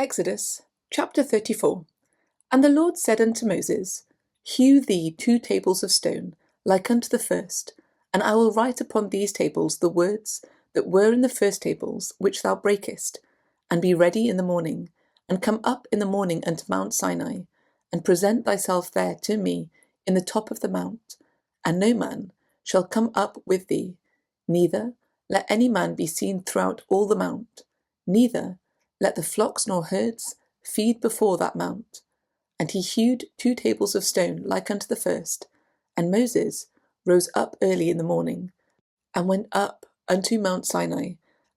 Exodus chapter 34. And the Lord said unto Moses, Hew thee 2 tables of stone, like unto the first, and I will write upon these tables the words that were in the first tables, which thou breakest, and be ready in the morning, and come up in the morning unto Mount Sinai, and present thyself there to me in the top of the mount, and no man shall come up with thee, neither let any man be seen throughout all the mount, neither let the flocks nor herds feed before that mount. And he hewed 2 tables of stone like unto the first. And Moses rose up early in the morning, and went up unto Mount Sinai,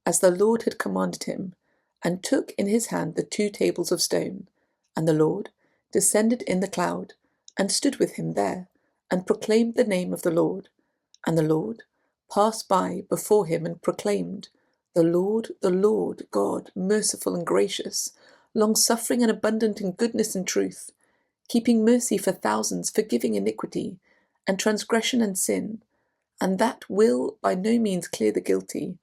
as the Lord had commanded him, and took in his hand the 2 tables of stone. And the Lord descended in the cloud, and stood with him there, and proclaimed the name of the Lord. And the Lord passed by before him, and proclaimed, the Lord God, merciful and gracious, longsuffering and abundant in goodness and truth, keeping mercy for thousands, forgiving iniquity, and transgression and sin, and that will by no means clear the guilty,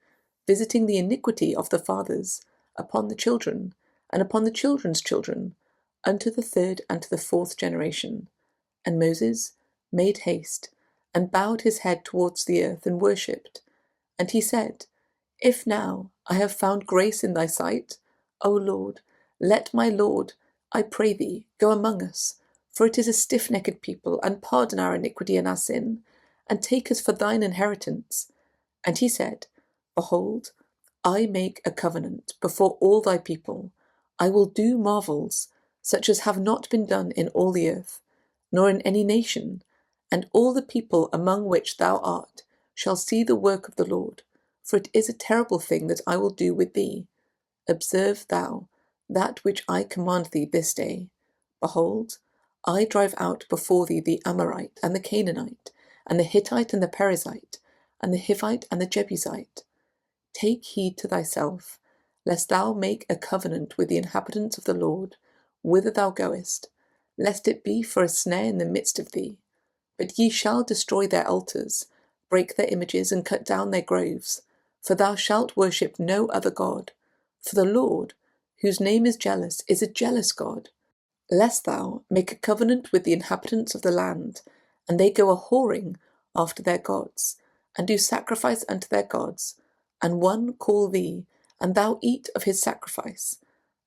visiting the iniquity of the fathers upon the children, and upon the children's children, unto the 3rd and to the 4th generation. And Moses made haste, and bowed his head towards the earth, and worshipped. And he said, If now I have found grace in thy sight, O Lord, let my Lord, I pray thee, go among us, for it is a stiff-necked people, and pardon our iniquity and our sin, and take us for thine inheritance. And he said, Behold, I make a covenant before all thy people. I will do marvels, such as have not been done in all the earth, nor in any nation, and all the people among which thou art shall see the work of the Lord, for it is a terrible thing that I will do with thee. Observe thou that which I command thee this day. Behold, I drive out before thee the Amorite, and the Canaanite, and the Hittite, and the Perizzite, and the Hivite, and the Jebusite. Take heed to thyself, lest thou make a covenant with the inhabitants of the Lord, whither thou goest, lest it be for a snare in the midst of thee. But ye shall destroy their altars, break their images, and cut down their groves, for thou shalt worship no other God. For the Lord, whose name is jealous, is a jealous God. Lest thou make a covenant with the inhabitants of the land, and they go a-whoring after their gods, and do sacrifice unto their gods, and one call thee, and thou eat of his sacrifice,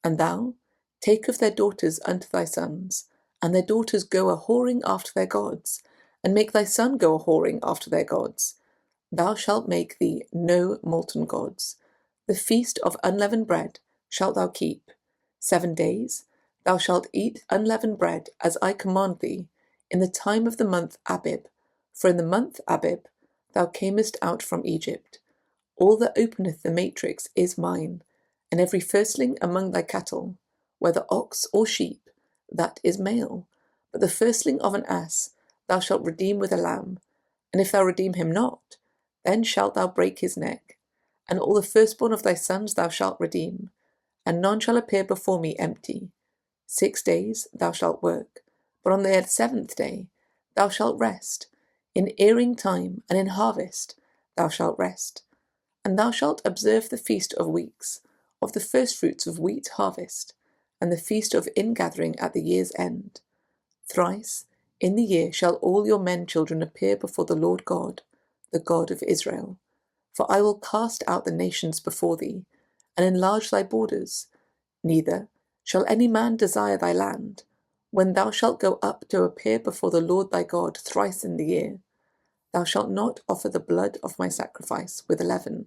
and thou take of their daughters unto thy sons, and their daughters go a-whoring after their gods, and make thy son go a-whoring after their gods. Thou shalt make thee no molten gods. The feast of unleavened bread shalt thou keep. 7 days thou shalt eat unleavened bread, as I command thee, in the time of the month Abib. For in the month Abib thou camest out from Egypt. All that openeth the matrix is mine, and every firstling among thy cattle, whether ox or sheep, that is male. But the firstling of an ass thou shalt redeem with a lamb, and if thou redeem him not, then shalt thou break his neck. And all the firstborn of thy sons thou shalt redeem, and none shall appear before me empty. 6 days thou shalt work, but on the 7th day thou shalt rest. In earing time and in harvest thou shalt rest. And thou shalt observe the feast of weeks, of the firstfruits of wheat harvest, and the feast of ingathering at the year's end. Thrice in the year shall all your men children appear before the Lord God, the God of Israel. For I will cast out the nations before thee, and enlarge thy borders. Neither shall any man desire thy land, when thou shalt go up to appear before the Lord thy God thrice in the year. Thou shalt not offer the blood of my sacrifice with leaven,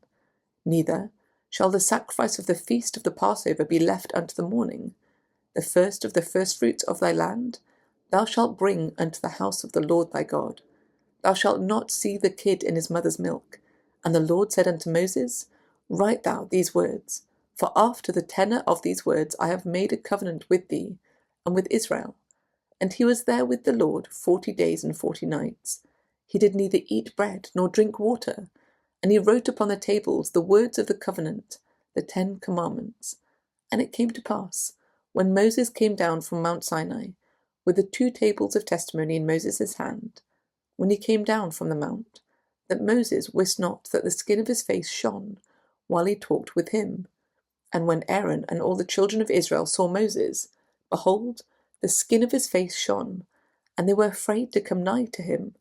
neither shall the sacrifice of the feast of the Passover be left unto the morning. The first of the firstfruits of thy land thou shalt bring unto the house of the Lord thy God. Thou shalt not see the kid in his mother's milk. And the Lord said unto Moses, Write thou these words, for after the tenor of these words I have made a covenant with thee and with Israel. And he was there with the Lord 40 days and 40 nights. He did neither eat bread nor drink water. And he wrote upon the tables the words of the covenant, the 10 commandments. And it came to pass, when Moses came down from Mount Sinai, with the 2 tables of testimony in Moses' hand, when he came down from the mount, that Moses wist not that the skin of his face shone while he talked with him. And when Aaron and all the children of Israel saw Moses, behold, the skin of his face shone, and they were afraid to come nigh to him.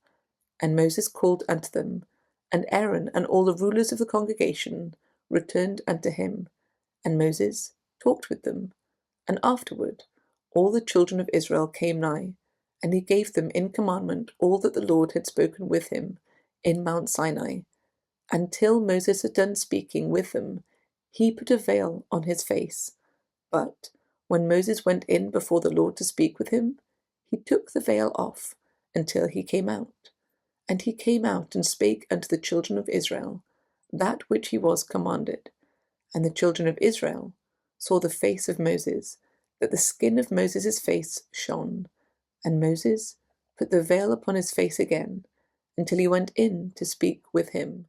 And Moses called unto them, and Aaron and all the rulers of the congregation returned unto him, and Moses talked with them. And afterward all the children of Israel came nigh, and he gave them in commandment all that the Lord had spoken with him in Mount Sinai. Until Moses had done speaking with them, he put a veil on his face. But when Moses went in before the Lord to speak with him, he took the veil off until he came out. And he came out and spake unto the children of Israel that which he was commanded. And the children of Israel saw the face of Moses, that the skin of Moses' face shone. And Moses put the veil upon his face again, until he went in to speak with him.